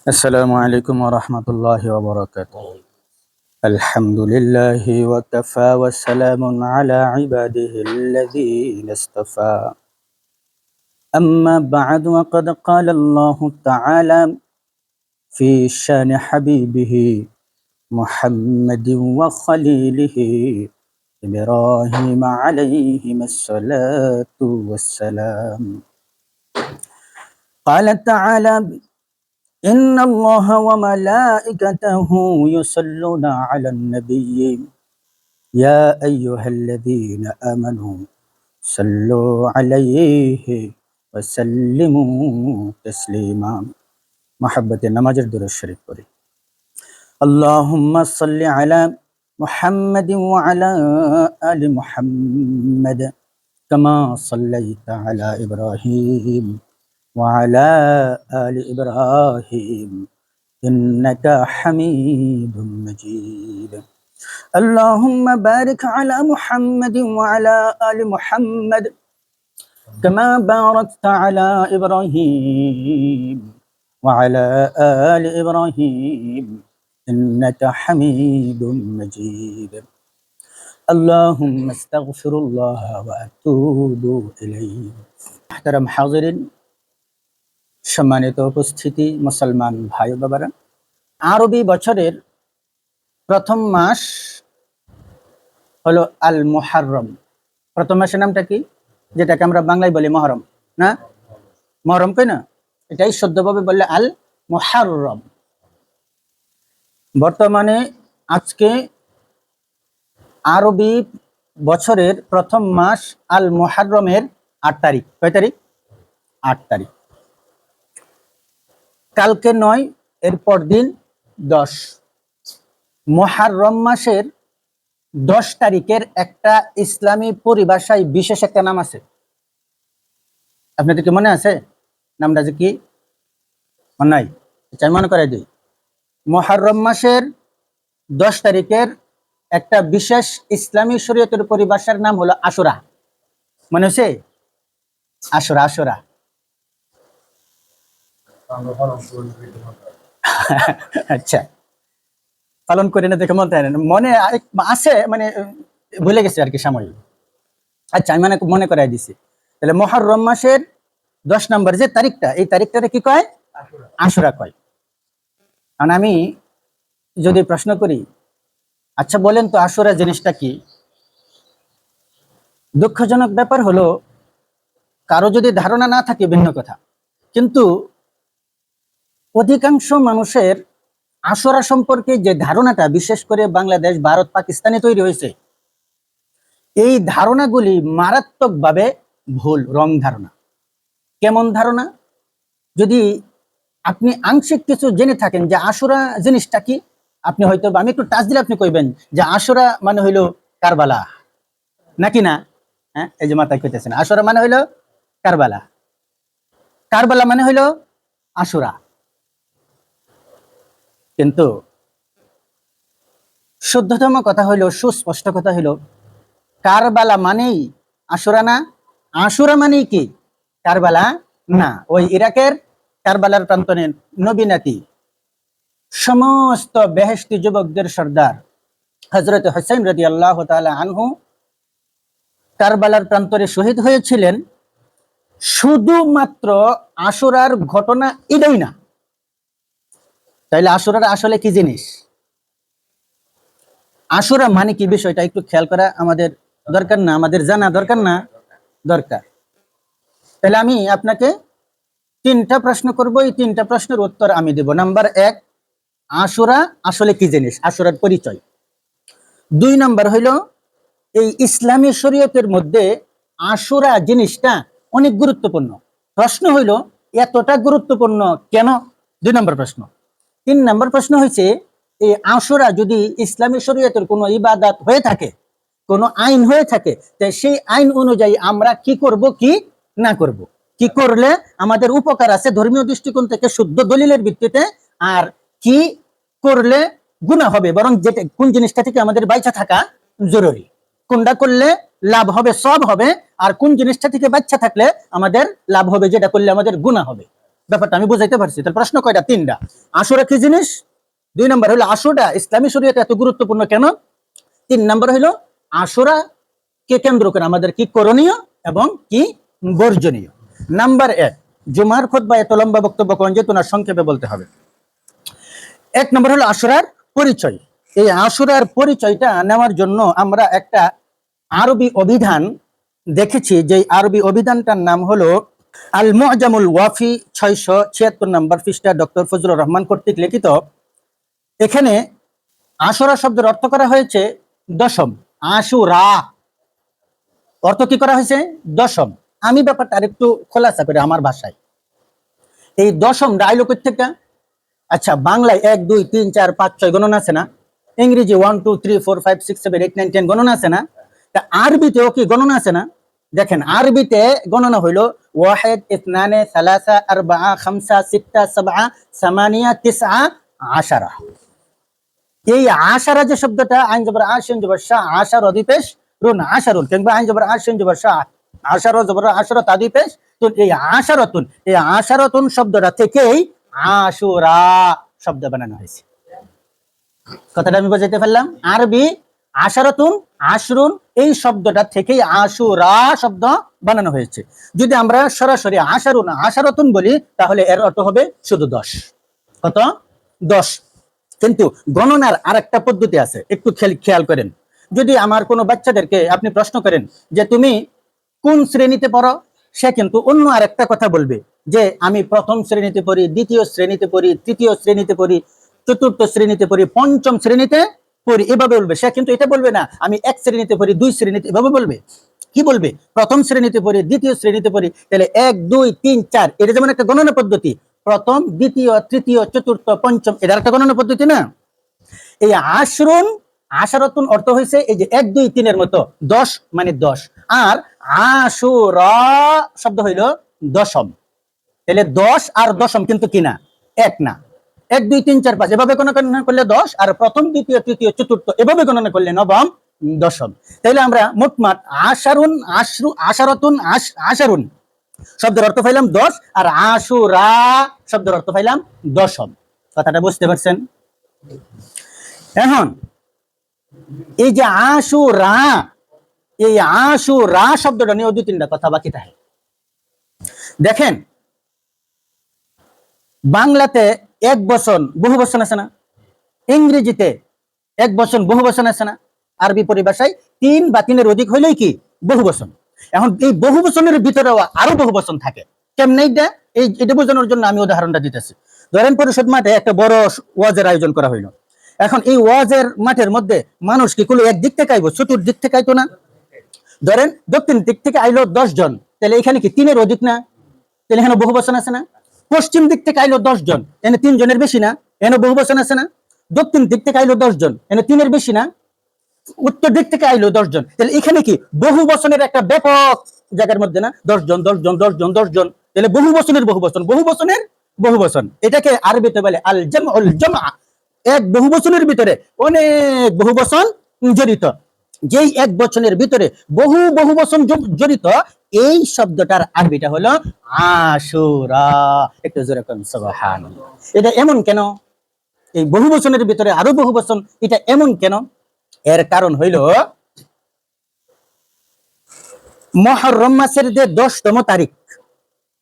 السلام عليكم ورحمة الله وبركاته. الحمد لله وكفى وسلام على عباده الذين اصطفى. أما بعد وقد قال الله تعالى في شان حبيبه محمد وخليله إبراهيم عليهما الصلاة والسلام. قال تعالى: إن الله وملائكته يصلون على النبي يا أيها الذين آمنوا صلوا عليه وسلموا تسليما. محبة نماز الدرود الشريف قري. اللهم صل على محمد وعلى آل محمد كما صليت على إبراهيم وعلى آل إبراهيم إنك حميد مجيد. اللهم بارك على محمد وعلى آل محمد كما باركت على إبراهيم وعلى آل إبراهيم إنك حميد مجيد. اللهم استغفر الله وأتوب إليه. محترم حاضرين, সম্মানিত উপস্থিতি, মুসলমান ভাই বাবারা, আরবি বছরের প্রথম মাস হলো আল মুহাররম। প্রথম মাসের নামটা কি, যেটাকে আমরা বাংলায় বলি মহরম, না মহরম কই না, এটাই শুদ্ধভাবে বললে আল মুহাররম। বর্তমানে আজকে আরবি বছরের প্রথম মাস আল মুহাররমের 8 তারিখ। কয় তারিখ? 8 তারিখ। কালকে 9, এরপর দিন 10। মুহাররম মাসের 10 তারিখের একটা ইসলামী পরিভাষায় বিশেষ একটা নাম আছে। আপনাদের কি মনে আছে নামটা যে কি? মনে নাই? চাই মনে করাই দিই। মুহাররম মাসের 10 তারিখের একটা বিশেষ ইসলামী শরীয়তের পরিভাষার নাম হলো আশুরা। মনে হচ্ছে? আশুরা, আশুরা। আচ্ছা, পালন করি না দেখে মনে আছে, মানে ভুলে গেছে আর কি সাময়িক। আচ্ছা, আমি মনে করাই দিছি। তাহলে মুহররম মাসের 10 নম্বর যে তারিখটা, এই তারিখটারে কি কয়? আশুরা কয়। কারণ আমি যদি প্রশ্ন করি, আচ্ছা বলেন তো আশুরা জিনিসটা কি? দুঃখজনক ব্যাপার হলো, কারো যদি ধারণা না থাকে ভিন্ন কথা, কিন্তু অধিকাংশ মানুষের আশুরা সম্পর্কে যে ধারণাটা, বিশেষ করে বাংলাদেশ, ভারত, পাকিস্তানে তৈরি হয়েছে, এই ধারণাগুলি মারাত্মকভাবে ভুল, রং ধারণা। কেমন ধারণা? যদি আপনি আংশিক কিছু জেনে থাকেন যে আশুরা জিনিসটা কি, আপনি হয়তো, আমি একটু টাচ দিলে আপনি কইবেন যে আশুরা মানে হইলো কারবালা, নাকি না? হ্যাঁ, এই যে মাথায় কইতেছেন, আশুরা মানে হইলো কারবালা, কারবালা মানে হইলো আশুরা। কিন্তু শুদ্ধতম কথা হইলো, সুস্পষ্ট কথা হইলো, কারবালা মানেই আশুরা না, আশুরা মানেই কি কারবালা না। ওই ইরাকের কারবালার প্রান্তরে নবী নাতি, সমস্ত বেহেশতি যুবকদের সর্দার হযরত হুসাইন রাদিয়াল্লাহু তাআলা আনহু কারবালার প্রান্তরে শহীদ হয়েছিলেন। শুধুমাত্র আশুরার ঘটনা এটাই না। তাইলে আশুরার আসলে কি জিনিস, আশুরা মানে কি, বিষয়টা একটু খেয়াল করা আমাদের দরকার না? আমাদের জানা দরকার না? দরকার। তাহলে আমি আপনাকে 3টা প্রশ্ন করব, এই 3টা প্রশ্নের উত্তর আমি দেব। নাম্বার 1, আশুরা আসলে কি জিনিস, আশুরার পরিচয়। 2 নাম্বার হইল, এই ইসলামী শরীয়তের মধ্যে আশুরা জিনিসটা অনেক গুরুত্বপূর্ণ। প্রশ্ন হইল, এতটা গুরুত্বপূর্ণ কেন? 2 নম্বর প্রশ্ন। 3 নম্বর প্রশ্ন হয়েছে, এই আশুরা যদি ইসলামী শরীয়তের কোনো ইবাদত হয়ে থাকে, কোনো আইন হয়ে থাকে, তাই সেই আইন অনুযায়ী আমরা কি করব, কি না করব, কি করলে আমাদের উপকার আছে ধর্মীয় দৃষ্টিকোণ থেকে শুদ্ধ দলিলের ভিত্তিতে, আর কি করলে গুনাহ হবে, বরং যেটা কোন জিনিসটা থেকে আমাদের বাইচা থাকা জরুরি, কোনটা করলে লাভ হবে, সব হবে, আর কোন জিনিসটা থেকে বাচ্চা থাকলে আমাদের লাভ হবে, যেটা করলে আমাদের গুনাহ হবে। ব্যাপারটা আমি বুঝাইতে পারছি? তাহলে প্রশ্ন কয়টা? তিনটা। আশুরা কি জিনিস? 2 নম্বর হলো আশুরা ইসলামী শরীয়তে এত গুরুত্বপূর্ণ কেন? 3 নম্বর হলো আশুরা কে কেন্দ্র করে আমাদের কি করণীয় এবং কি বর্জনীয়। নাম্বার 1, জুমার খুতবা এত লম্বা বক্তব্য কোন যেহেতু না, সংক্ষেপে বলতে হবে। 1 নম্বর হলো আশুরার পরিচয়। এই আশুরার পরিচয়টা নেওয়ার জন্য আমরা একটা আরবি অভিধান দেখেছি, যে আরবি অভিধানটার নাম হলো আল মুআজামুল ওয়াফি, 676 নম্বর পৃষ্ঠা, ডক্টর ফজলুর রহমান কর্তৃক লিখিত। এখানে আশুরা শব্দের অর্থ করা হয়েছে দশম। আশুরা অর্থ কি করা হয়েছে? দশম। আমি ব্যাপারটা আরেকটু খোলাসা করে আমার ভাষায়, এই দশম ডাইলো থেকে, আচ্ছা বাংলায় 1 2 3 4 5 6 গণনা আছে না, ইংরেজি 1 2 3 4 5 6 7 8 9 10 গণনা আছে না, তা আরবিতেও কি গণনা আছে না? দেখেন আরবিতে গণনা হইল 1 2 3 4 5 6 7 8 9 10। এই আশারা যে শব্দটা আইন জবর আশিন জবর শাহ আশার অধিপেশ রুন আশারুন, কিংবা আইন জবর আশিন জবর শাহ আশার জবর আশারত আদিপেশ, তো এই আশারতুন শব্দটা থেকেই আশুরা শব্দ বানানো হয়েছে। কথাটা আমি বুঝাইতে পারলাম? আরবি আশারতুন আশরুন এই শব্দটা থেকেই আশুরা শব্দ বানানো হয়েছে। যদি আমরা সরাসরি আশারুন আশারতুন বলি তাহলে এর অর্থ হবে শুধু 10। কত? 10। কিন্তু গণনার আরেকটা পদ্ধতি আছে, একটু খেয়াল করেন। যদি আমার কোনো বাচ্চাদেরকে আপনি প্রশ্ন করেন যে তুমি কোন শ্রেণীতে পড়ো, সে কিন্তু অন্য আরেকটা কথা বলবে, যে আমি প্রথম শ্রেণীতে পড়ি, দ্বিতীয় শ্রেণীতে পড়ি, তৃতীয় শ্রেণীতে পড়ি, চতুর্থ শ্রেণীতে পড়ি, পঞ্চম শ্রেণীতে পড়ি, এভাবে বলবে। সে কিন্তু এটা বলবে না আমি 1 শ্রেণীতে পড়ি, 2 শ্রেণীতে, এভাবে বলবে। কি বলবে? প্রথম শ্রেণীতে পড়ি, দ্বিতীয় শ্রেণীতে পড়ি। তাহলে 1 2 3 4 এটা যেমন একটা গণনা পদ্ধতি, প্রথম দ্বিতীয় তৃতীয় চতুর্থ পঞ্চম, এটা একটা গণনা পদ্ধতি না? এই আশরুন আশারতুন অর্থ হয়েছে এই যে 1 2 3 এর মতো 10 মানে 10, আর আশুরা শব্দ হইল দশম। তাহলে 10 আর দশম কিন্তু কিনা এক না। 1 2 3 4 5 এভাবে গণনা করলে 10, আর প্রথম দ্বিতীয় তৃতীয় চতুর্থ এভাবে গণনা করলে নবম দশম। তাহলে আমরা মোটমাট আশারুন আশারতুন আশারুন শব্দের অর্থ পাইলাম 10, আর আশুরা শব্দের অর্থ পাইলাম দশম। কথাটা বুঝতে পারছেন? এখন এই যে আশুরা, এই আশুরা শব্দটা নিয়ে 2-3টা কথা বাকি থাকে। দেখেন বাংলাতে 1 বচন বহু বচন আছে না, ইংরেজিতে 1 বচন বহু বচন আছে না, আরবি পরিভাষায় 3 বা 3-এর অধিক হইলেই কি বহু বচন। এখন এই বহু বচনের ভিতরেও আরো বহু বচন থাকে। কেমনে এটা বোঝানোর জন্য আমি উদাহরণটা দিতেছি। ধরেন পরিষদ মাঠে একটা বড় ওয়াজের আয়োজন করা হইলো। এখন এই ওয়াজের মাঠের মধ্যে মানুষ কি কোনো একদিক থেকে আইবো, চতুর্দিক থেকে আইতো না? ধরেন দক্ষিণ দিক থেকে আইলো 10 জন, তাহলে এখানে কি 3-এর অধিক না? তাহলে এখানে বহু বচন আছে না? পশ্চিম দিক থেকে আইলো 10 জন, এখানে 3 জনের বেশি না? এখানে বহু বচন আছে না? দক্ষিণ দিক থেকে আইলো 10 জন, এখানে 3-এর বেশি না? উত্তর দিক থেকে আইলো 10 জন, তাহলে এখানে কি বহু বচনের একটা ব্যাপক জায়গার মধ্যে না? 10 জন 10 জন 10 জন 10 জন, তাহলে বহু বচনের বহু বচন, বহু বচনের বহু বচন। এটাকে আরবিতে বলে আল জামউল জামআ। এক বহু বচনের ভিতরে অনেক বহু বচন জড়িত, যেই এক বচনের ভিতরে বহু বহু বচন জড়িত, এই শব্দটার আরবিটা হলো আশুরা। একটু জোরে কোন সুবহানাল্লাহ। এটা এমন কেন? এই বহু বচনের ভিতরে আরো বহু বচন, এটা এমন কেন? এর কারণ হইল মুহররম মাসের যে 10তম তারিখ,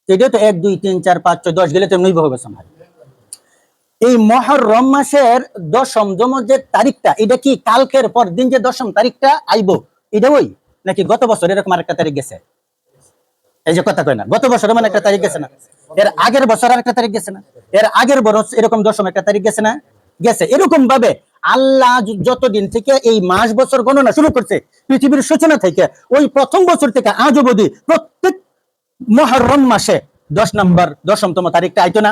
এটা তো 1 2 3 4 5 6 10 গেলে তেমনি বহু বচন হয়। এই মুহররম মাসের 10তম যে তারিখটা, এটা কি কালকের পর দিন যে 10ম তারিখটা আইবো এটা ওই, নাকি গত বছর এরকম আরেকটা তারিখ গেছে? এই যে কথা কয় না, গত বছর মানে একটা তারিখ গেছে না, এর আগের বছর আরেকটা তারিখ গেছে না, এর আগের বছর এরকম 10ম একটা তারিখ গেছে না? গেছে। এরকম ভাবে আল্লাহ যতদিন থেকে এই মাস বছর গণনা শুরু করছে পৃথিবীর সূচনা থেকে, ওই প্রথম বছর থেকে আজ অবধি প্রত্যেক মুহররম মাসে 10তম তারিখটা আইতো না?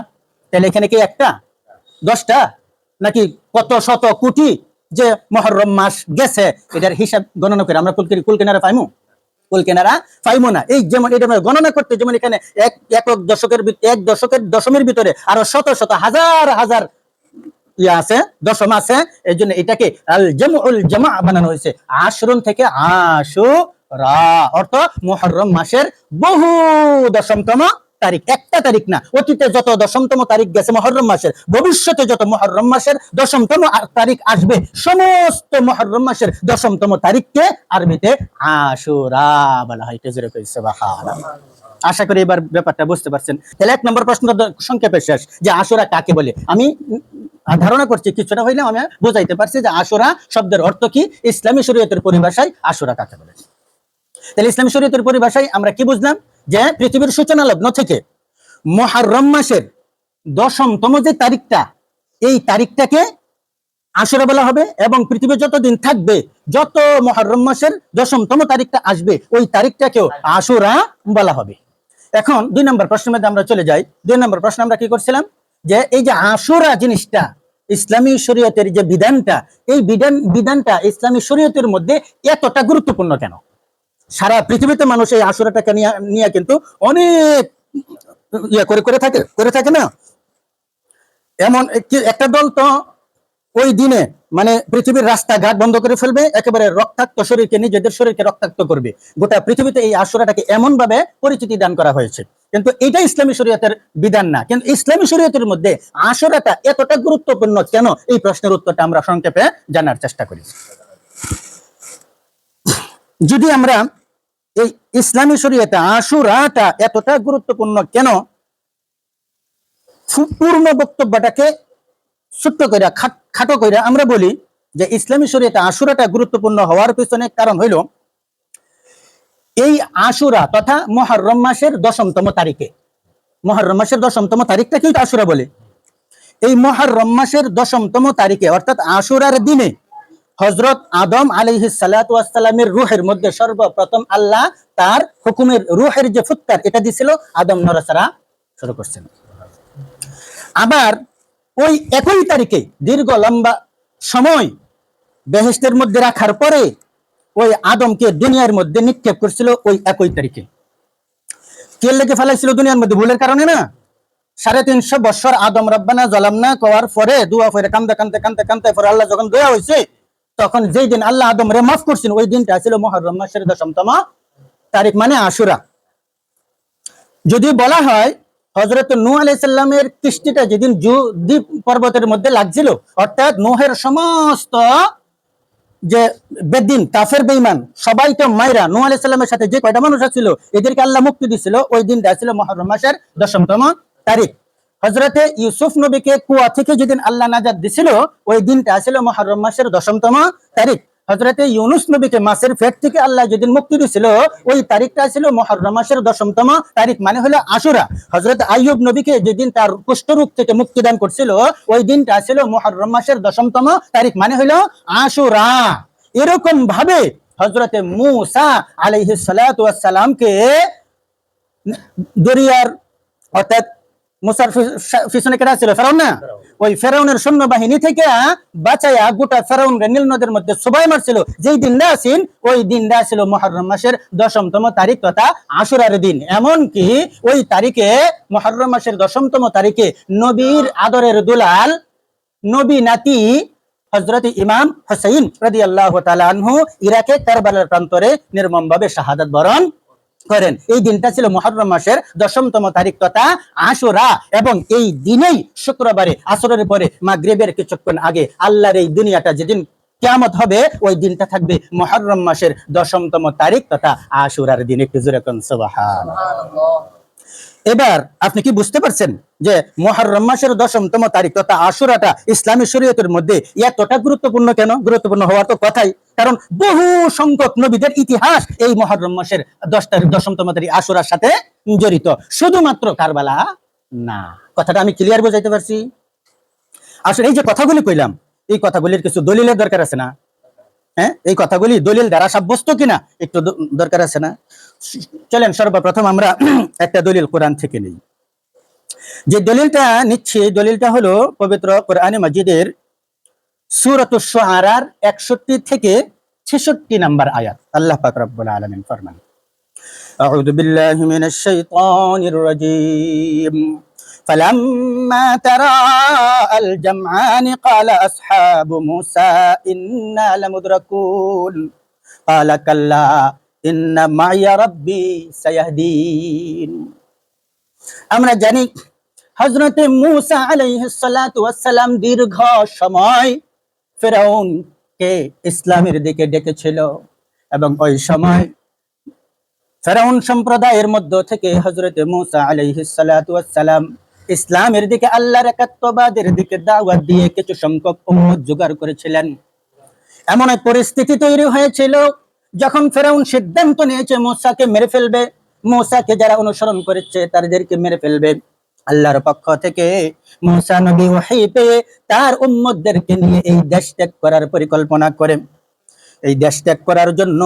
তাহলে এখানে কি একটা 10টা নাকি কত শত কোটি যে মুহররম মাস গেছে, এটার হিসাব গণনা করে আমরা কুলকিনারা পাইমু? কুলকিনারা পাইমু না। এই যেমন এটা গণনা করতে, যেমন এখানে এক দশকের দশমের ভিতরে আরো শত শত হাজার হাজার আছে, দশম আছে, এই জন্য এটাকে আল জামউল জামা বানানো হয়েছে। আশরুন থেকে আশুরা অর্থ মুহররম মাসের বহু দশমতম তারিখ, একটা তারিখ না, অতীতে যত দশমতম তারিখ গেছে মুহররম মাসের, ভবিষ্যতে যত মুহররম মাসের দশমতম তারিখ আসবে, সমস্ত মুহররম মাসের দশমতম তারিখকে আরবিতে আশুরা বলা হয়। সুবহানাল্লাহ। আশা করি এবার ব্যাপারটা বুঝতে পারছেন। তাহলে 1 নম্বর প্রশ্ন সংক্ষেপে শেষ, যে আশুরা কাকে বলে। আমি ধারণা করছি কিছুটা হইলে আমি বোঝাইতে পারছি যে আশুরা শব্দের অর্থ কি, ইসলামী শরীয়তের পরিভাষায় আশুরা কাকে বলে। তাহলে ইসলামী শরীয়তের পরিভাষায় আমরা কি বুঝলাম, যে পৃথিবীর সূচনা লগ্ন থেকে মুহররম মাসের দশমতম যে তারিখটা, এই তারিখটাকে আশুরা বলা হবে, এবং পৃথিবীর যত দিন থাকবে, যত মুহররম মাসের দশমতম তারিখটা আসবে, ওই তারিখটাকেও আশুরা বলা হবে। এখন 2 নম্বর প্রশ্নের মধ্যে আমরা চলে যাই। 2 নম্বর প্রশ্ন আমরা কি করছিলাম, যে এই যে আশুরা জিনিসটা, ইসলামী শরীয়তের যে বিধানটা, এই বিধানটা ইসলামী শরীয়তের মধ্যে এতটা গুরুত্বপূর্ণ কেন? সারা পৃথিবীতে মানুষ এই আশুরাটাকে নিয়ে কিন্তু অনেক করে থাকে না। এমন একটা দল তো ওই দিনে মানে পৃথিবীর রাস্তাঘাট বন্ধ করে ফেলবে, একেবারে রক্তাক্ত শরীরকে, নিজেদের শরীরকে রক্তাক্ত করবে। গোটা পৃথিবীতে এই আশুরাটাকে এমন ভাবে পরিচিতি দান করা হয়েছে, কিন্তু এটা ইসলামী শরীয়তের বিধান না। কিন্তু ইসলামী শরীয়তের মধ্যে আশুরাটা এতটা গুরুত্বপূর্ণ কেন, এই প্রশ্নের উত্তরটা আমরা সংক্ষেপে জানার চেষ্টা করি। যদি আমরা এই ইসলামী শরীয়তে আশুরাটা এতটা গুরুত্বপূর্ণ কেন, পূর্ণ বক্তব্যটাকে ছোট্ট কইরা খাটো কইরা আমরা বলি যে ইসলামী শরীয়তে আশুরাটা গুরুত্বপূর্ণ হওয়ার পিছনে কারণ হইল, এই আশুরা তথা মুহররম মাসের দশমতম তারিখে, মুহররম মাসের দশমতম তারিখটা কি আশুরা বলে, এই মুহররম মাসের দশমতম তারিখে অর্থাৎ আশুরার দিনে হযরত আদম আলাইহিস সালাতু ওয়াস সালামের রূহের মধ্যে সর্বপ্রথম আল্লাহ তার হুকুমের রূহের যে ফুৎকার এটা দিছিল, আদম নড়াচড়া শুরু করছেন। আবার ওই একই তারিখে দীর্ঘ লম্বা সময় বেহেশতের মধ্যে রাখার পরে ওই আদমকে দুনিয়ার মধ্যে নিক্ষেপ করছিল ওই একই তারিখে। কে লেগে ফেলাইছিল দুনিয়ার মধ্যে? ভুলের কারণে না। 350 বছর আদম রব্বানা জালামনা কওয়ার পরে দোয়া করে কান্দতে পরে আল্লাহ যখন দয়া হয়েছে, তখন যেই দিন আল্লাহ আদম রে মাফ করছেন, ওই দিনটা ছিল মুহররম মাসের দশমতম তারিখ, মানে আশুরা। যদি বলা হয় হযরত নূহ আলাইহিস সালামের কিস্তিটা যেদিন দ্বীপ পর্বতের মধ্যে লাগছিল, অর্থাৎ নূহের সমস্ত যে বেদিন কাফের বেঈমান সবাই তো মাইরা নূহ আলাইহিস সালামের সাথে যে কয়টা মানুষ ছিল এদেরকে আল্লাহ মুক্তি দিছিল, ওই দিনটা ছিল মুহররম মাসের দশমতম তারিখ। হযরতে ইউসুফ নবীকে কুয়া থেকে যেদিন আল্লাহ নাজাত দিছিল, ওই দিনটা ছিল মুহররম মাসের দশমতম তারিখ। হযরতে ইউনুস নবীকে মাছের পেট থেকে আল্লাহ যেদিন মুক্তি দিছিল, ওই তারিখটা ছিল মুহররম মাসের দশমতম তারিখ, মানে হলো আশুরা। হযরত আইয়ুব নবীকে যেদিন তার কুষ্ঠরোগ থেকে মুক্তি দান করছিল, ওই দিনটা ছিল মুহররম মাসের দশমতম তারিখ, মানে হলো আশুরা। এরকম ভাবে হযরতে মূসা আলাইহিস সালাতু ওয়াস সালামকে দরিয়ার অর্থাৎ মুসার পিছনে কেটে ছিল ফেরাউন না, ওই ফেরাউনের সৈন্যবাহিনী থেকে বাঁচাইয়া গোটা ফেরাউনকে নীল নদের মধ্যে সবাই মারছিল, যেই দিনটা আসিন ওই দিনটা ছিল মুহররম মাসের দশমতম তারিখ তথা আশুরার দিন। এমনকি ওই তারিখে মুহররম মাসের দশমতম তারিখে নবীর আদরের দুলাল নবী নাতি হযরত ইমাম হুসাইন রাদিয়াল্লাহু তাআলা আনহু ইরাকে কারবালার প্রান্তরে নির্মমভাবে শাহাদাত বরণ করেন। এই দিনটা ছিল মুহররম মাসের দশমতম তারিখ তথা আশুরা, এবং এই দিনেই শুক্রবারে আসরের পরে মাগরিবের কিছুক্ষণ আগে আল্লাহর এই দুনিয়াটা যেদিন কিয়ামত হবে, ওই দিনটা থাকবে মুহররম মাসের দশমতম তারিখ তথা আশুরার দিন। একটু জোরে কোন সুবহানাল্লাহ। এবার আপনি কি বুঝতে পারছেন যে মুহররম মাসের দশমতম তারিখ তথা আশুরাটা ইসলামী শরীয়তের মধ্যে এতটা গুরুত্বপূর্ণ কেন? গুরুত্বপূর্ণ হওয়ার তো কথাই, কারণ বহু সংখ্যক নবীদের ইতিহাস এই মুহররম মাসের দশমতম তারিখ আশুরার সাথে জড়িত, শুধুমাত্র কারবালা না। কথাটা আমি ক্লিয়ার বোঝাইতে পারছি? আসলে এই যে কথাগুলি কইলাম, এই কথাগুলির কিছু দলিলের দরকার আছে না? হ্যাঁ, এই কথাগুলি দলিল দ্বারা সাব্যস্ত কিনা একটু দরকার আছে না? চলেন সর্বপ্রথম আমরা একটা দলিল কোরআন থেকে নেই। যে দলিলটা নিচ্ছি, দলিলটা হলো পবিত্র কোরআনে মাজিদের সূরাতুশ শুআরার 61 থেকে 66 নম্বর আয়াত। আল্লাহ পাক রব্বুল আলামিন ফরমান, আউযু বিল্লাহি মিনাশ শাইতানির রাজীম, فلما تراءى الجمعان قال أصحاب موسى إنا لمدركون قال كلا إن معي ربي سيهدين। আমরা জানি হযরতে মূসা আলাইহিস সালাতু ওয়াস সালাম দীর্ঘ সময় ফেরাউনকে ইসলামের দিকে ডেকেছিল, এবং ওই সময় ফেরাউন সম্প্রদায়ের মধ্য থেকে হযরতে মূসা আলাইহিস সালাতু ওয়াস সালাম ইসলামের দিকে, আল্লাহর একাত্মবাদের দিকে দাওয়াত দিয়ে কিছু সংখ্যক উম্মত জোগাড় করেছিলেন। এমন এক পরিস্থিতি তৈরি হয়েছিল যখন ফেরাউন সিদ্ধান্ত নিয়েছে মূসাকে মেরে ফেলবে, মূসাকে যারা অনুসরণ করেছে তাদেরকে মেরে ফেলবে। আল্লাহর পক্ষ থেকে মূসা নবী ওহী পেয়ে তার উম্মতদেরকে নিয়ে এই দেশ ত্যাগ করার পরিকল্পনা করে। এই দেশ ত্যাগ করার জন্য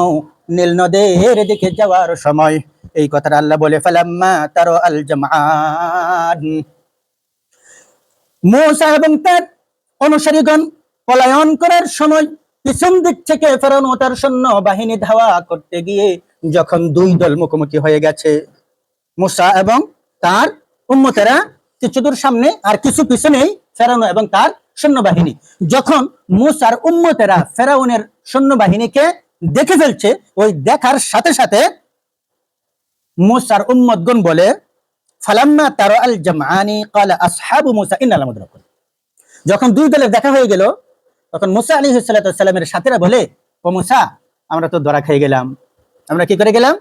নীল নদের দিকে যাওয়ার সময় এই কথাটা আল্লাহ বলে, ফালাম্মা তারা আল জামআন, মূসা এবং তার অনুসারীগণ পলায়ন করার সময় পিছন দিক থেকে ফেরাউন ও তার সৈন্য বাহিনী ধাওয়া করতে গিয়ে যখন দুই দল মুখোমুখি হয়ে গেছে, মূসা এবং তার উম্মতেরা কিছু দূর সামনে আর কিছু পিছনেই ফেরাউন এবং তার সৈন্যবাহিনী, যখন মূসার উম্মতেরা ফেরাউনের সৈন্যবাহিনীকে দেখে ফেলছে, ওই দেখার সাথে সাথে মূসার উম্মতগণ বলে, ফালাম্মা তারা আল জামআনি ক্বালা আসহাবু মূসা ইন্না লামুদরাকুন। যখন দুই দলের দেখা হয়ে গেল, তখন মূসা আলাইহিস সালাতু ওয়াস সালামের সাথীরা বলে, ও মূসা, আমরা তো ধরা খেয়ে গেলাম। আমরা কি করে গেলাম?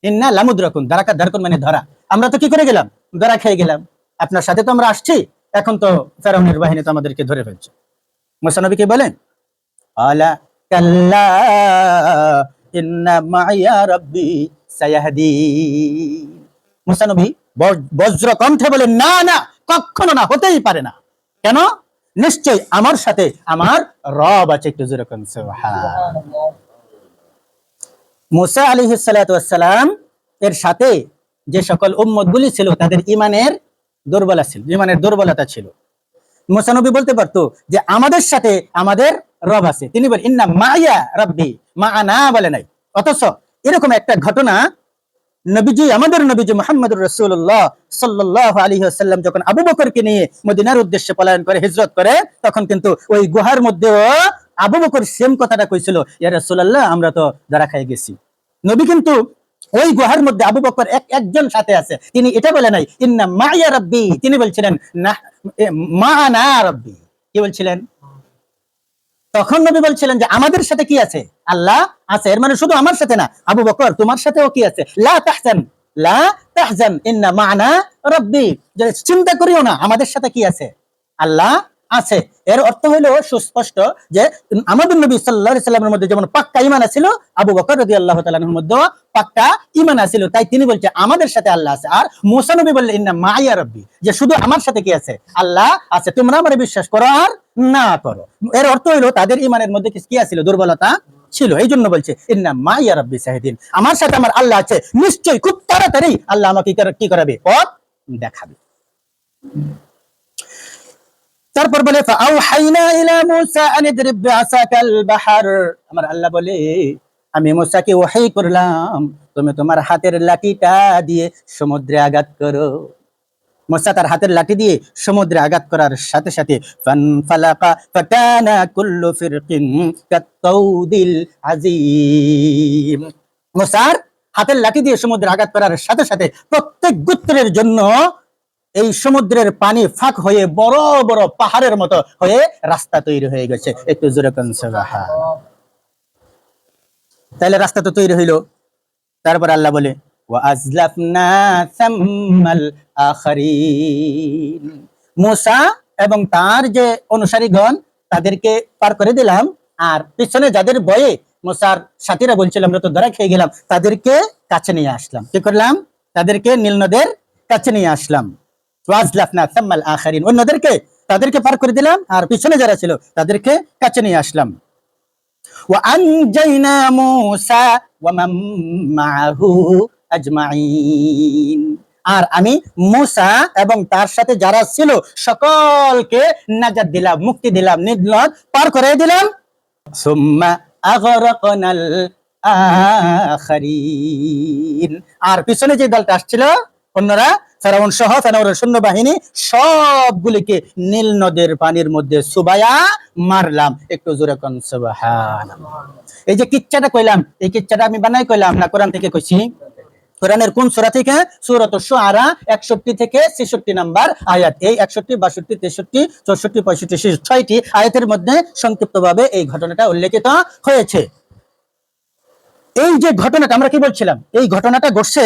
ইন্না লামুদরাকুন, দারকুন মানে ধরা। আমরা তো কি করে গেলাম? ধরা খেয়ে গেলাম। আপনার সাথে তো আমরা আসছি, এখন তো ফেরাউনের বাহিনী তো আমাদেরকে ধরে ফেলছে। মূসা নবী কি বলেন? আলা কাল্লা ইন্না মাইয়া রাব্বি সায়াহদিন। মূসা নবী বজ্র কণ্ঠে বলেন, না না, কখনো না, হতেই পারে না। কেন? নিশ্চয় আমার সাথে আমার রব আছে। একটু জোরে কোন সুবহানাল্লাহ। মূসা আলাইহিস সালাতু ওয়াস সালাম এর সাথে যে সকল উম্মতগুলি ছিল তাদের ঈমানের দুর্বলতা ছিল। মূসা নবী বলতে পারতো যে আমাদের সাথে আমাদের রব আছে, তিনি বলেন ইন্না মাইয়া রাব্বি, মাআনা বলে নাই। অথচ এরকম একটা ঘটনা নবীজি, আমাদের নবীজি মুহাম্মদুর রাসূলুল্লাহ সাল্লাল্লাহু আলাইহি ওয়াসাল্লাম যখন আবু বকরকে নিয়ে মদিনার উদ্দেশ্যে পলায়ন করে, হিজরত করে, তখন কিন্তু ওই গুহার মধ্যেও আবু বকর সেম কথাটা কইছিল, ইয়া রাসূলুল্লাহ, আমরা তো ধরা খেয়ে গেছি। নবী কিন্তু ওই গুহার মধ্যে আবু বকর একজন সাথে আছে, তিনি এটা বলে নাই ইন্না মাইয়া রাব্বি, তিনি বলছিলেন না মাআনা রাব্বি। কি বলছিলেন? তখন নবী বলছিলেন যে আমাদের সাথে কি আছে? আল্লাহ আছে। এর মানে শুধু আমার সাথে না, আবু বকর তোমার সাথেও কি আছে? লা তাহজান ইন্না মা'না রাব্বি, যে চিন্তা করিও না, আমাদের সাথে কি আছে? আল্লাহ আছে। এর অর্থ হলো সুস্পষ্ট যে আমাদের নবী সাল্লাল্লাহু আলাইহি সাল্লামের মধ্যে যেমন পাক্কা ঈমান ছিল, আবু বকর রাদিয়াল্লাহু তাআলা আনহুর মধ্যে পাক্কা ঈমান ছিল। তাই তিনি বলছে আমাদের সাথে আল্লাহ আছে। আর মূসা নবী বললেন ইন্না মাইয়া রাব্বি, যে শুধু আমার সাথে কি আছে? আল্লাহ আছে। তোমরা আমারে বিশ্বাস করো আর না করো। এর অর্থ হলো তাদের ঈমানের মধ্যে কি ছিল? দুর্বলতা ছিল। এই জন্য বলছে ইন্না মাইয়া রাব্বি সাহিদিন, আমার সাথে আমার আল্লাহ আছে, নিশ্চয়ই খুব তাড়াতাড়ি আল্লাহ আমাকে কি করাবে? পথ দেখাবে। তারপর বলে ফাআউহাইনা ইলা মূসা আন ইদরিব বিআসাকাল বাহর, আমার আল্লাহ বলে আমি মূসাকে ওহী করলাম, তুমি তোমার হাতের লাঠিটা দিয়ে সমুদ্রে আঘাত করো। মূসা তার হাতের লাঠি দিয়ে সমুদ্রে আঘাত করার সাথে সাথে ফানফালাকা ফাকানা কুল্লু ফিরকিন কাত-তাউদিল আযীম, মূসার হাতের লাঠি দিয়ে সমুদ্রে আঘাত করার সাথে সাথে প্রত্যেক গোত্রের জন্য এই সমুদ্রের পানি ফাঁক হয়ে বড় বড় পাহাড়ের মতো হয়ে রাস্তা তৈরি হয়ে গেছে। একটু জোরে কোন সুবহানাল্লাহ। তাহলে রাস্তা তো তৈরি হইলো। তারপর আল্লাহ বলে ওয়া আজলাফনা সাম্মাল আখারিন, মূসা এবং তার যে অনুসারীগণ তাদেরকে পার করে দিলাম, আর পিছনে যাদের ভয়ে মূসার সাথীরা বলছিল আমরা তো ধরা খেয়ে গেলাম, তাদেরকে কাছে নিয়ে আসলাম। কি করলাম? তাদেরকে নীল নদের কাছে নিয়ে আসলাম। ওয়াজলাফনা সাম্মাল আখারিন, অন্যদেরকে তাদেরকে পার করে দিলাম, আর পিছনে যারা ছিল তাদেরকে কাছে নিয়ে আসলাম। ওয়া আনজাইনা মূসা ওয়া মান মাআহু আজমাইন, আর আমি মূসা এবং তার সাথে যারা ছিল সকলকে নাজাত দিলাম, মুক্তি দিলাম, নীল নদ পার করে দিলাম। সুম্মা আগরাকনাল আখারিন, আর পিছনে যে দলটা আসছিল অন্যরা, ফেরাউন সহ ফেরাউনের সৈন্যবাহিনী, সবগুলিকে নীল নদের পানির মধ্যে সুবায়া মারলাম। একটু জোরে কোন সুবহানাল্লাহ। এই যে কিচ্ছাটা কইলাম, এই কিচ্ছাটা আমি বানাই কইলাম না কোরআন থেকে কইছি? কোরআনের কোন সূরা থেকে? সূরাতুশ শুআরা 61 থেকে 66 নাম্বার আয়াত। এই 61, 62, 63, 64, 65, 6টি আয়াতের মধ্যে সংক্ষিপ্তভাবে এই ঘটনাটা উল্লেখিত হয়েছে। এই যে ঘটনাটা আমরা কি বলছিলাম, এই ঘটনাটা ঘটছে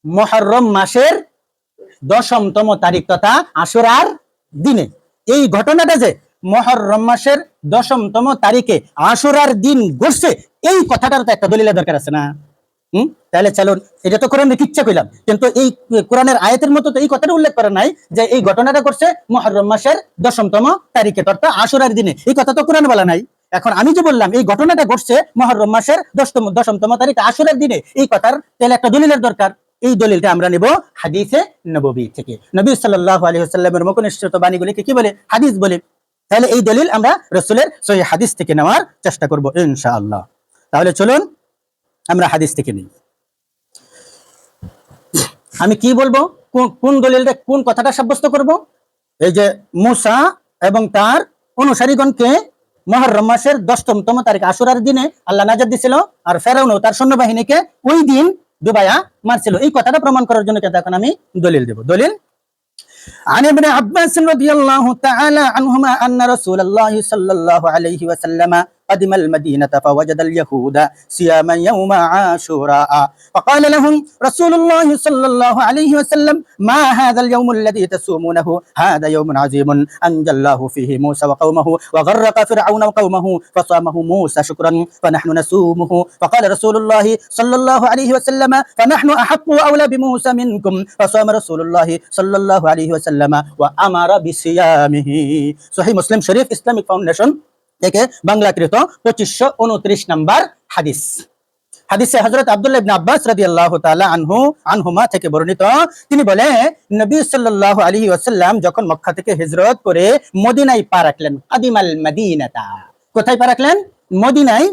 মুহররম মাসের 10তম তারিখ তথা আশুরার দিনে। এই ঘটনাটা যে মুহররম মাসের 10তম তারিখে আশুরার দিন ঘটছে, এই কথাটার তো একটা দলিলের দরকার আছে না? তাহলে চলুন, এটা তো কোরআনের কিচ্ছা কইলাম, কিন্তু এই কোরআনের আয়াতের মতো তো এই কথাটা উল্লেখ করা নাই যে এই ঘটনাটা ঘটছে মুহররম মাসের 10তম তারিখে অর্থাৎ আশুরার দিনে। এই কথা তো কোরআন বলা নাই। এখন আমি যে বললাম এই ঘটনাটা ঘটছে মুহররম মাসের 10তম তারিখে আশুরার দিনে, এই কথার তাহলে একটা দলিলের দরকার। এই দলিলটা আমরা নেব হাদিসে নববী থেকে। নবী সাল্লাল্লাহু আলাইহি ওয়াসাল্লামের মুখনিসৃত বাণীগুলিকে কি বলে? হাদিস বলে। তাহলে এই দলিল আমরা রাসূলের সহিহ হাদিস থেকে নেওয়ার চেষ্টা করব ইনশাআল্লাহ। তাহলে চলুন আমরা হাদিস থেকে নিই। আমি কি বলবো, কোন দলিলটা, কোন কথাটা সাব্যস্ত করব? এই যে মূসা এবং তার অনুসারীগণকে মুহররম মাসের 10তম তারিখ আশুরার দিনে আল্লাহ নাজাত দিছিল, আর ফেরাউন ও তার সৈন্যবাহিনীকে ওই দিন ডুবাইয়া মারছিল। এই কথাটা প্রমাণ করার জন্য এখন আমি দলিল দেব। দলিল عن ابن عباس رضي الله تعالى عنهما أن رسول الله صلى الله عليه وسلم قدم المدينة فوجد اليهود صياما يوم عاشوراء فقال لهم رسول الله صلى الله عليه وسلم ما هذا اليوم الذي تصومونه هذا يوم عظيم أنجى الله فيه موسى وقومه وغرق فرعون وقومه فصامه موسى شكرا فنحن نصومه فقال رسول الله صلى الله عليه وسلم فنحن أحق وأولى بموسى منكم فصام رسول الله صلى الله عليه وسلم وأمر بصيامه صحيح مسلم شريف ইসলামিক ফাউন্ডেশন থেকে বাংলাকৃত 2529 নাম্বার হাদিস। হাদিসে হযরত আব্দুল্লাহ ইবনে আব্বাস রাদিয়াল্লাহু তাআলা আনহুমা থেকে বর্ণিত, তিনি বলে নবী সাল্লাল্লাহু আলাইহি ওয়াসাল্লাম যখন মক্কা থেকে হিজরত করে মদিনায় পা রাখলেন, আদিমাল মদিনাতা, কোথায় পা রাখলেন? মদিনায়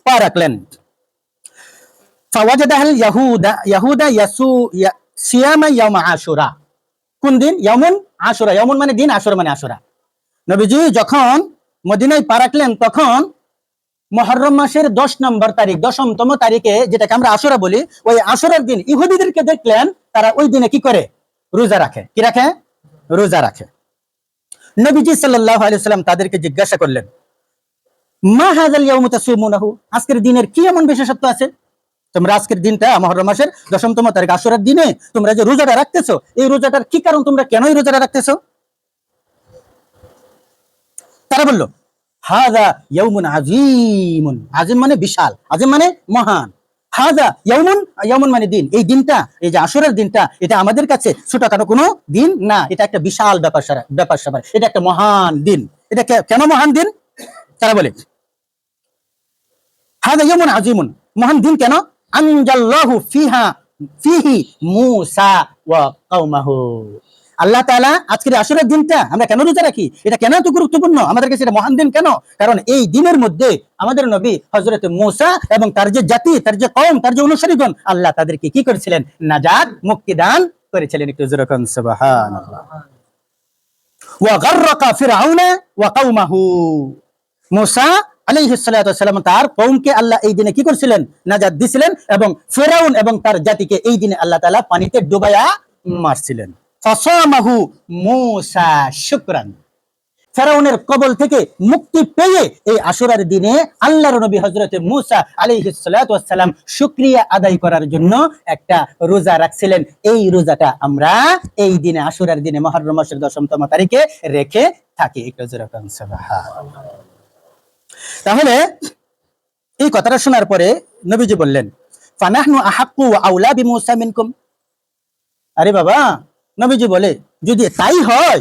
পা রাখলেন। ফাওয়াজাদাল ইয়াহুদা সিয়ামা ইয়াউম আশুরা। কোন দিন? ইয়াউমুন আশুরা। ইয়াউমুন মানে দিন, আশুরা মানে আশুরা। নবীজি যখন মদিনায় পা রাখলেন তখন মুহররম মাসের 10 নম্বর তারিখ, 10তম তারিখে, যেটাকে আমরা আশুরা বলি, ওই আশুরার দিন ইহুদিদেরকে দেখলেন তারা ওই দিনে কি করে? রোজা রাখে। কি রাখে? রোজা রাখে। নবীজি সাল্লাল্লাহু আলাইহি ওয়াসাল্লাম তাদেরকে জিজ্ঞাসা করলেন, মা হাযাল ইয়াউমু তাসুমুনাহু, আজকের দিনের কি এমন বিশেষত্ব আছে? তোমরা আজকের দিনটা মুহররম মাসের 10তম তারিখ আশুরার দিনে তোমরা যে রোজাটা রাখতেছো, এই রোজাটার কি কারণ? তোমরা কেন এই রোজাটা রাখতেছো? তারা বলল, হাযা ইয়াউমুন আযীমুন। আযীম মানে বিশাল, আযীম মানে মহান। হাযা ইয়াউমুন, ইয়াউমুন মানে দিন। এই দিনটা, এই যে আশুরার দিনটা, এটা আমাদের কাছে ছোটখাটো কোনো দিন না, এটা একটা বিশাল ব্যাপার। এটা একটা মহান দিন। এটা কেন মহান দিন? তারা বলে হাযা ইয়াউমুন আযীমুন, মহান দিন কেন? আনজাল্লাহু ফিহি মূসা ওয়া কওমাহু। আল্লাহ তাআলা আজকের আশুরার দিনটা আমরা কেন রোজা রাখি? এটা কেন এত গুরুত্বপূর্ণ আমাদের কাছে? এটা মহান দিন কেন? কারণ এই দিনের মধ্যে আমাদের নবী হযরত মূসা এবং তার যে জাতি, তার যে কওম, তার যে অনুসারীগণ, আল্লাহ তাদেরকে কি করেছিলেন? নাজাত, মুক্তি দান করেছিলেন। একটু জোরে বলুন সুবহানাল্লাহ। ওয়া গাররাকা ফিরআউনা ওয়া কওমাহু। মূসা আলাইহিস সালাতু ওয়াস সালাম তার কওমকে আল্লাহ এই দিনে কি করেছিলেন? নাজাত দিয়েছিলেন, এবং ফিরআউন এবং তার জাতিকে এই দিনে আল্লাহ তাআলা পানিতে ডুবাইয়া মারছিলেন। ফাসামাহু মূসা শুকরান। ফেরাউনের কবল থেকে মুক্তি পেয়ে এই আশুরার দিনে আল্লাহর নবী হযরত মূসা আলাইহিস সালাতু ওয়াস সালাম শুকরিয়া আদায় করার জন্য একটা রোজা রাখছিলেন। এই রোজাটা আমরা এই দিনে আশুরার দিনে মুহররম মাসের 10তম তারিখে রেখে থাকি। একটু জোরে বলুন সুবহানাল্লাহ। তাহলে এই কথাটা শোনার পরে নবীজি বললেন, ফানাহনু আহাক্কু ওয়া আউলা বিমূসা মিনকুম। আরে বাবা, নবীজি বলে যদি তাই হয়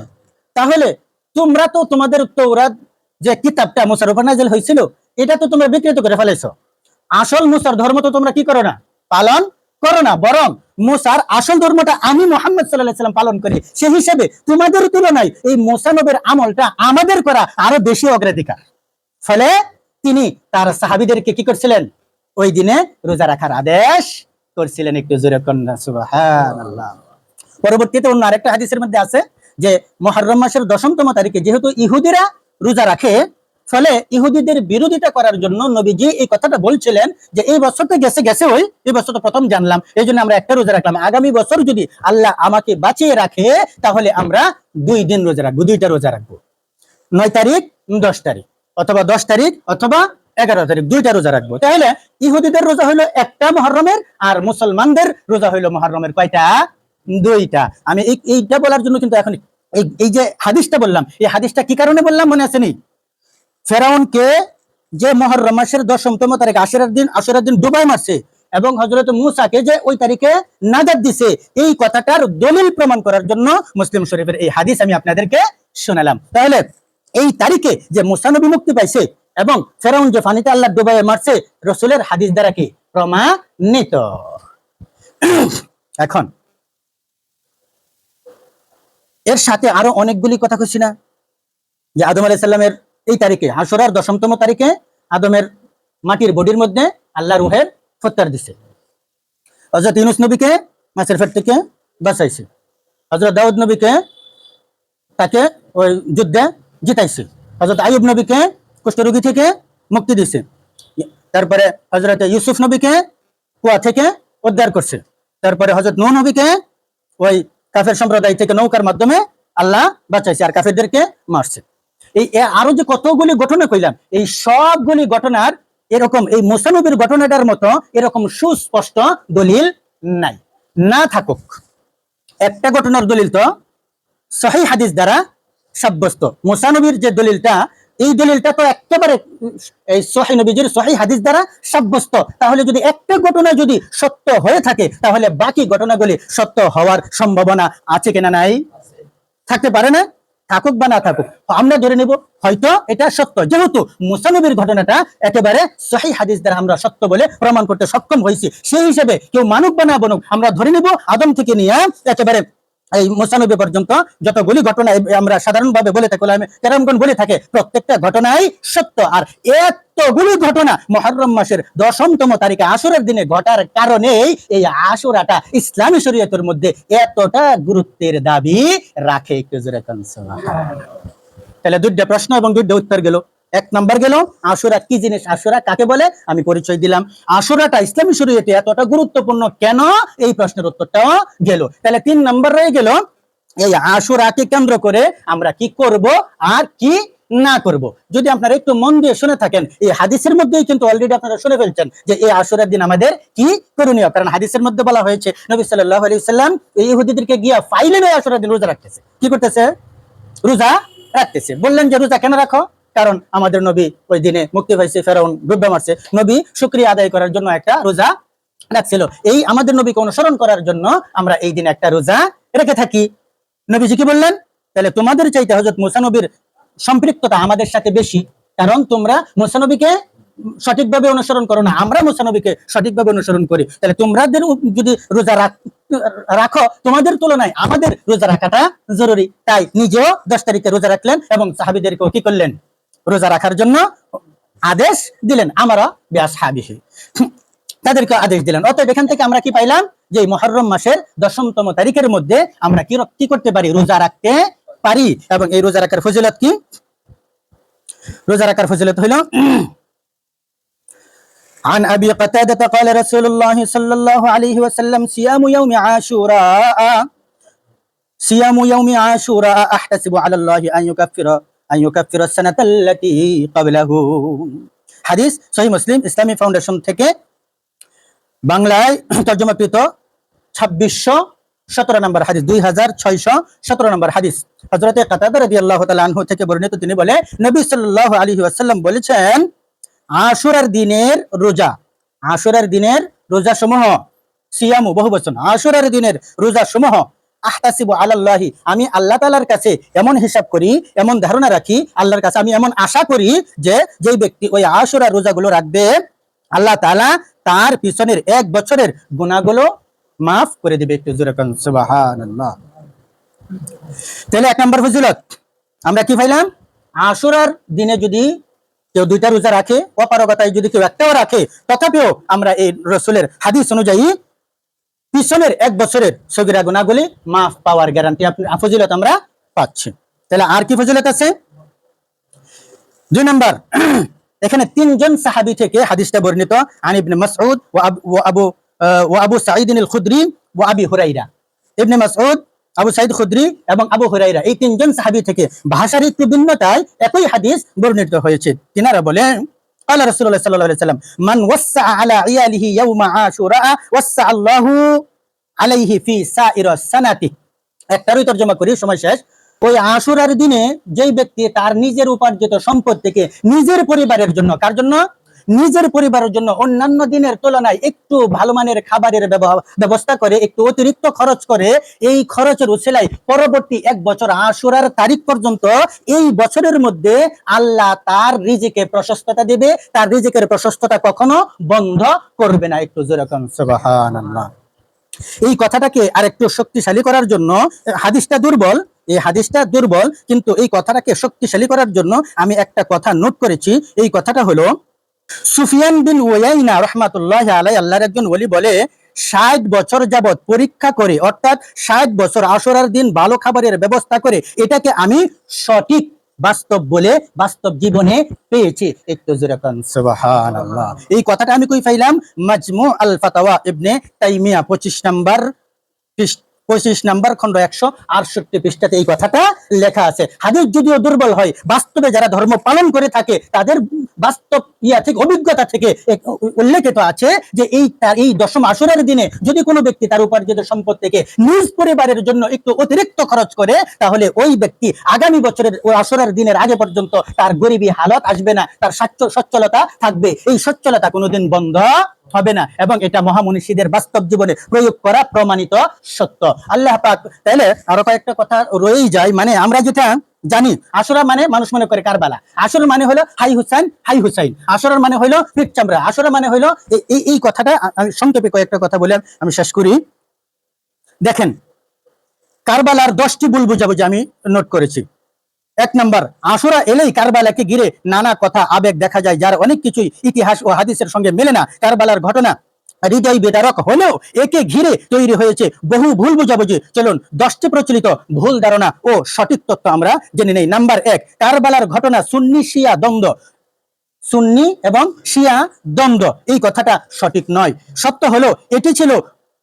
তাহলে তোমরা তো তোমাদের তাওরাত যে কিতাবটা মুসার উপর নাযিল হয়েছিল, এটা তো তোমরা বিকৃত করে ফেলেছো। আসল মুসার ধর্ম তো তোমরা কি করো না? পালন করো না। বরং মুসার আসল ধর্মটা আমি মুহাম্মদ সাল্লাল্লাহু আলাইহি ওয়াসাল্লাম পালন করি। সেই হিসেবে তোমাদের তুলনায় এই মুসা নবীর আমলটা আমাদের করা আরো বেশি অগ্রাধিকার। ফলে তিনি তার সাহাবীদেরকে কি করছিলেন? ওই দিনে রোজা রাখার আদেশ করছিলেন। একটু জোরে কন্যা সুবহানাল্লাহ। পরবর্তীতে অন্য আরেকটা হাদিসের মধ্যে আছে যে মুহররম মাসের 10তম তারিখে যেহেতু ইহুদিরা রোজা রাখে, ফলে ইহুদিদের বিরোধিতা করার জন্য নবীজি এই কথাটা বলছিলেন যে এই বছর তো গেছে ওই এই বছর তো প্রথম জানলাম, এই জন্য আমরা একটা রোজা রাখলাম। আগামী বছর যদি আল্লাহ আমাকে বাঁচিয়ে রাখে তাহলে আমরা 2 দিন রোজা রাখবো, 2টা রোজা রাখবো, 9 তারিখ 10 তারিখ, অথবা 10 তারিখ অথবা 11 তারিখ, 2টা রোজা রাখবো। তাহলে ইহুদিদের রোজা হইলো একটা মুহররমের, আর মুসলমানদের রোজা হইলো মুহররমের কয়টা? 2টা। আমি এইটা বলার জন্য কিন্তু এখন এই যে হাদিসটা বললাম, এই হাদিসটা কি কারণে বললাম মনে আছে নি? ফেরাউনকে যে মুহররম মাসের 10তম তারিখ আশুরার দিন ডুবাই মারছে, এবং হযরত মূসাকে যে ওই তারিখে নাজাত দিছে, এই কথাটার দলিল প্রমাণ করার জন্য মুসলিম শরীফের এই হাদিস আমি আপনাদেরকে শোনালাম। তাহলে এই তারিখে যে মূসা নবী মুক্তি পাইছে এবং ফেরাউন যে পানিতে আল্লাহ ডুবাইয়ে মারছে, রাসূলের হাদিস দ্বারা কি প্রমাণিত। এখন এর সাথে আরো অনেকগুলি কথা কইছি না, যে আদম আলাইহিস সালামের এই তারিখে আশুরার 10তম তারিখে আদমের মাটির বডির মধ্যে আল্লাহ রূহের ফতর দিছে। হযরত ইউনূস নবীকে মাছের পেট থেকে বাঁচাইছে। হযরত দাউদ নবীকে তাকে ওই যুদ্ধে জিতাইছে। হযরত আইয়ুব নবীকে কুষ্ঠরোগী থেকে মুক্তি দিছে। তারপরে হযরত ইউসুফ নবীকে কুয়া থেকে উদ্ধার করছে। তারপরে হযরত নূহ নবীকে ওই কাফের সম্প্রদায় থেকে নৌকার মাধ্যমে আল্লাহ বাঁচাইছে আর কাফেরদেরকে মারছে। এই আরো যে কতগুলি ঘটনা কইলাম, এই সবগুলি ঘটনার এরকম এই মূসা নবীর ঘটনাটার মতো এরকম সুস্পষ্ট দলিল নাই। না থাকুক, একটা ঘটনার দলিল তো সহিহ হাদিস দ্বারা সাব্যস্ত। মূসা নবীর যে দলিলটা, এই দলিলটা তো একেবারে এই সহিহ নবীজির সহিহ হাদিস দ্বারা সাব্যস্ত। তাহলে যদি একটা ঘটনা যদি সত্য হয়ে থাকে, তাহলে বাকি ঘটনাগুলি সত্য হওয়ার সম্ভাবনা আছে কিনা? নাই, থাকতে পারে না? থাকুক বা না থাকুক, আমরা ধরে নেব হয়তো এটা সত্য, যেহেতু মূসা নবীর ঘটনাটা একেবারে সহিহ হাদিস দ্বারা আমরা সত্য বলে প্রমাণ করতে সক্ষম হয়েছি। সেই হিসেবে কেউ মানুক বা না বানুক, আমরা ধরে নেব আদম থেকে নিয়ে একেবারে এই মূসা নবী পর্যন্ত যতগুলি ঘটনা আমরা সাধারণভাবে বলে থাকি, কেরামগণ বলে থাকে, প্রত্যেকটা ঘটনাই সত্য। আর এতগুলি ঘটনা মুহররম মাসের 10তম তারিখে আশুরার দিনে ঘটার কারণে এই আশুরাটা ইসলামী শরীয়তের মধ্যে এতটা গুরুত্বের দাবি রাখে। একটু জোরে কান সুবহানাল্লাহ। তাহলে 2টা প্রশ্ন এবং 2টা উত্তর গেল। 1 নাম্বার গেল আশুরা কি জিনিস, আশুরা কাকে বলে আমি পরিচয় দিলাম। আশুরাটা ইসলামী শরীয়তে এতটা গুরুত্বপূর্ণ কেন, এই প্রশ্নের উত্তরটাও গেল। তাহলে 3 নাম্বার রয়ে গেল এই আশুরাকে কেন্দ্র করে আমরা কি করব আর কি না করব। যদি আপনারা একটু মন দিয়ে শুনে থাকেন, এই হাদিসের মধ্যেই কিন্তু অলরেডি আপনারা শুনে ফেলছেন যে এই আশুরার দিন আমাদের কি করণীয়। কারণ হাদিসের মধ্যে বলা হয়েছে নবী সাল্লাল্লাহু আলাইহি ওয়াসাল্লাম এই ইহুদিদেরকে গিয়া ফাইলেন এই আশুরার দিন রোজা রাখতেছে। কি করতেছে? রোজা রাখতেছে। বললেন যে রোজা কেন রাখো? কারণ আমাদের নবী ওই দিনে মুক্তি পাইছে, ফেরাউন ডুবে মারছে, নবী শুকরিয়া আদায় করার জন্য একটা রোজা রাখছিল। এই আমাদের নবীকে অনুসরণ করার জন্য আমরা এই দিনে একটা রোজা রেখে থাকি। নবীজি কি বললেন? তাহলে তোমাদের চাইতে হযরত মূসা নবীর সম্পৃক্ততা আমাদের সাথে বেশি, কারণ তোমরা মূসা নবীকে সঠিকভাবে অনুসরণ করো না, আমরা মূসা নবীকে সঠিকভাবে অনুসরণ করি। তাহলে তোমাদের যদি রোজা রাখো, তোমাদের তুলনায় আমাদের রোজা রাখাটা জরুরি। তাই নিজেও 10 তারিখে রোজা রাখলেন এবং সাহাবীদেরকেও কি করলেন? রোজা রাখার জন্য আদেশ দিলেন। আমরা বিআসহাবিহি, তাদেরকে আদেশ দিলেন। অতএব এখান থেকে আমরা কি পাইলাম? যে মুহররম মাসের 10তম তারিখের মধ্যে আমরা কি করতে পারি? রোজা রাখতে পারি। এবং এই রোজা রাখার ফজিলত কি? রোজা রাখার ফজিলত হইল عن أبي قتادة قال رسول الله صلى الله عليه وسلم صيام يوم عاشوراء أحتسب على الله أن يكفر السنة التي قبله। হাদিস সহিহ মুসলিম ইসলামী ফাউন্ডেশন থেকে বাংলায় তরজমাকৃত 2617 নম্বর হাদিস, 2617 নম্বর হাদিস। হযরত কাতাদা রাদিয়াল্লাহু তাআলা আনহু থেকে বর্ণিত, তিনি বলে নবী সাল্লাল্লাহু আলাইহি ওয়াসাল্লাম বলেছেন, আশুরার দিনের রোজা সমূহ, সিয়ামু বহুবচন, আশুরার দিনের রোজা সমূহ, আহতাসিবু আলাল্লাহি, আমি আল্লাহ তাআলার কাছে এমন হিসাব করি, এমন ধারণা রাখি, আল্লাহর কাছে আমি এমন আশা করি যে যেই ব্যক্তি ওই আশুরার রোজাগুলো রাখবে, আল্লাহ তাআলা তার পিছনের 1 বছরের গুনাহগুলো মাফ করে দিবে। একটু জোরে বলুন সুবহানাল্লাহ। তাহলে 1 নম্বর ফজিলত আমরা কি পাইলাম? আশুরার দিনে যদি কেউ 2টা রোজা রাখে, অপারগতায় যদি কেউ একটাও রাখে, তথাপিও আমরা এই রাসূলের হাদিস অনুযায়ী পিছনের 1 বছরের সগীরা গুনাহগুলি মাফ পাওয়ার গ্যারান্টি, ফজিলত আমরা পাচ্ছি। তাহলে আর কি ফজিলত আছে? 2 নাম্বার, এখানে 3 জন সাহাবী থেকে হাদিসটা বর্ণিত, আন ইবনে মাসউদ ওয়া আবু সাঈদ আল খুদরি ওয়া আবি হুরায়রা। ইবনে মাসউদ, আবু সাঈদ খুদরি এবং আবু হুরায়রা, এই 3 জন সাহাবী থেকে ভাষার একটু ভিন্নতায় একই হাদিস বর্ণিত হয়েছে। তিনারা বলেন, قال رسول الله صلى الله عليه وسلم من وسع على عياله يوم عاشوراء وسع الله عليه في سائر السنة। একটারই তরজমা করি, সময় শেষ। ওই আশুরার দিনে যেই ব্যক্তি তার নিজের উপার্জিত সম্পদ থেকে নিজের পরিবারের জন্য, কার জন্য? নিজের পরিবারের জন্য অন্যান্য দিনের তুলনায় একটু ভালো মানের খাবারের ব্যবস্থা করে, একটু অতিরিক্ত খরচ করে, এই খরচের উসিলায় পরবর্তী 1 বছর আশুরার তারিখ পর্যন্ত এই বছরের মধ্যে আল্লাহ তার রিজিকে প্রশস্ততা দেবে, তার রিজিকের প্রশস্ততা কখনো বন্ধ করবে না। একটু জোরে কোন সুবহানাল্লাহ। এই কথাটাকে আরেকটু শক্তিশালী করার জন্য, হাদিসটা দুর্বল, এই হাদিসটা দুর্বল, কিন্তু এই কথাটাকে শক্তিশালী করার জন্য আমি একটা কথা নোট করেছি। এই কথাটা হলো, সুফিয়ান বিন উয়াইনা রাহমাতুল্লাহি আলাইহি, আল্লাহর একজন ওলি, বলে 60 বছর যাবত পরীক্ষা করে, অর্থাৎ 60 বছর আশুরার দিন ভালো খাবারের ব্যবস্থা করে এটাকে আমি সঠিক বাস্তব বলে বাস্তব জীবনে পেয়েছি। একটু জোরে কোন সুবহানাল্লাহ। এই কথাটা আমি কই পাইলাম? মাজমু আল ফাতাওয়া ইবনে তাইমিয়া 25 নাম্বার খন্ড 168 পৃষ্ঠাতে এই কথাটা লেখা আছে। হাদিস যদিও দুর্বল হয়, বাস্তবে যারা ধর্ম পালন করে থাকে তাদের বাস্তব থেকে অভিজ্ঞতা থেকে উল্লেখিত আছে যে এই 10ম আশুরার দিনে যদি কোনো ব্যক্তি তার উপার্জিত সম্পদ থেকে নিজ পরিবারের জন্য একটু অতিরিক্ত খরচ করে, তাহলে ওই ব্যক্তি আগামী বছরের ওই আশুরার দিনের আগে পর্যন্ত তার গরিবী হালত আসবে না, তার সচ্ছলতা থাকবে। এই সচ্ছলতা কোনোদিন বন্ধ হবে না, এবং এটা মহামনীষীদের বাস্তব জীবনে প্রয়োগ করা প্রমাণিত সত্য। আল্লাহ পাক, তাহলে আরো কয়েকটা কথা রয়েই যায়। মানে আমরা যেটা জানি, আশুরা মানে মানুষ মনে করে কারবালা, আশুরা মানে হলো হাই হুসাইন, আশুরার মানে হলো পিঠ চামড়া, আশুরা মানে হলো এই কথাটা আমি সংক্ষেপে কয়েকটা কথা বলে আমি শেষ করি। দেখেন, কারবালার 10টি ভুল বুঝাবুঝি আমি নোট করেছি। 1 নাম্বার, আশুরা এলেই কারবালাকে ঘিরে নানা কথা আবেগ দেখা যায়, যার অনেক কিছুই ইতিহাস ও হাদিসের সঙ্গে মেলে না। কারবালার ঘটনা হৃদয় বিদারক হলেও একে ঘিরে তৈরি হয়েছে বহু ভুল বুঝাবুঝি। চলুন 10টি প্রচলিত ভুল ধারণা ও সঠিক তথ্য আমরা জেনে নেই। নাম্বার 1, কারবালার ঘটনা সুন্নি শিয়া দ্বন্দ্ব, সুন্নি এবং শিয়া দ্বন্দ্ব, এই কথাটা সঠিক নয়। সত্য হলো এটি ছিল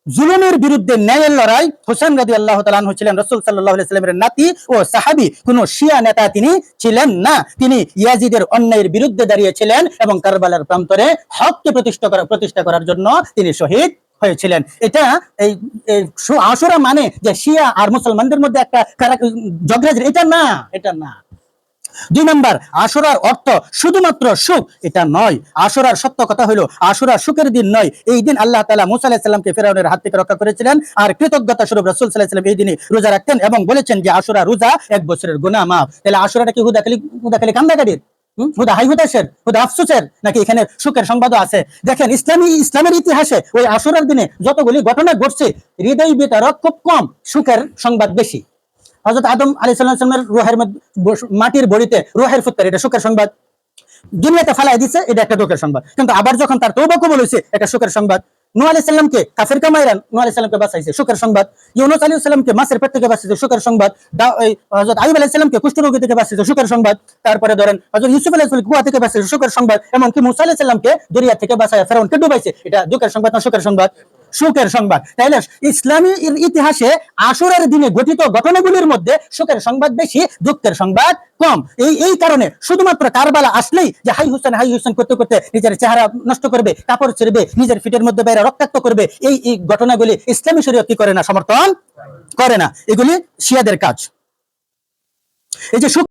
জুলুমের বিরুদ্ধে ন্যায়ের লড়াই। হোসেন রাদিয়াল্লাহু তাআলা আনহু ছিলেন রাসূল সাল্লাল্লাহু আলাইহি ওয়াসাল্লামের নাতি ও সাহাবী, কোনো শিয়া নেতা তিনি ছিলেন না। তিনি ইয়াজিদের অন্যায়ের বিরুদ্ধে দাঁড়িয়েছিলেন এবং কারবালার প্রান্তরে হককে প্রতিষ্ঠা করার জন্য তিনি শহীদ হয়েছিলেন। এটা এই আশুরা মানে যে শিয়া আর মুসলমানদের মধ্যে একটা ঝগড়া, এটা না। 2 নাম্বার, আশুরার অর্থ শুধুমাত্র সুখ, এটা নয়। আশুরার সত্য কথা হলো আশুরা সুখের দিন নয়। এই দিন আল্লাহ তাআলা মুসা আলাইহিস সালামকে ফিরআউনের হাত থেকে রক্ষা করেছিলেন, আর কৃতজ্ঞতা স্বরূপ রাসূল সাল্লাল্লাহু আলাইহি ওয়াসাল্লাম এই দিনে রোজা রাখতেন এবং বলেছেন যে আশুরা রোজা 1 বছরের গুনাহ মাফ। তাহলে আশুরাটা কি হুদাখালি কান্দাকাটির, হুদা আফসোসের, নাকি এখানে সুখের সংবাদও আছে? দেখেন, ইসলামের ইতিহাসে ওই আশুরার দিনে যতগুলি ঘটনা ঘটছে, হৃদয় বিতারক খুব কম, সুখের সংবাদ বেশি। হযরত আদম আলাইহিস সালামের রূহের মাটির বড়িতে রূহের ফুৎকার, এটা সুখের সংবাদ। দুনিয়াতে ফালাই দিছে, এটা একটা দুঃখের সংবাদ। কিন্তু আবার যখন তার তওবা কবুল হইছে, এটা সুখের সংবাদ। নূহ আলাইহিস সালামকে কাফের কামাইরান নূহ আলাইহিস সালামকে বাঁচাইছে, সুখের সংবাদ। ইউনূস আলাইহিস সালামকে মাছের পেট থেকে বাঁচাইছে, সুখের সংবাদ। হযরত আইয়ুব আলাইহিস সালামকে কুষ্ঠরোগী থেকে বাঁচাইছে, সুখের সংবাদ। তারপরে ধরেন হযরত ইউসুফ আলাইহিস সালামকে কুয়া থেকে বাঁচাইছে, সুখের সংবাদ। এমনকি মূসা আলাইহিস সালামকে দরিয়া থেকে বাঁচায় ফেরাউনকে ডুবাইছে, এটা দুঃখের সংবাদ না সুখের সংবাদ? সুখের সংবাদ। তাইলে ইসলামী ইতিহাসে আশুরার দিনে ঘটিত ঘটনাগুলির মধ্যে সুখের সংবাদ বেশি, দুঃখের সংবাদ কম। এই কারণে শুধুমাত্র কারবালা আসলেই যে হাই হুসেন করতে করতে নিজের চেহারা নষ্ট করবে, কাপড় ছিঁড়বে, নিজের ফিটের মধ্যে বাইরে রক্তাক্ত করবে, এই ঘটনাগুলি ইসলামী শরীয়ত কি করে না? সমর্থন করে না। এগুলি শিয়াদের কাজ। এই যে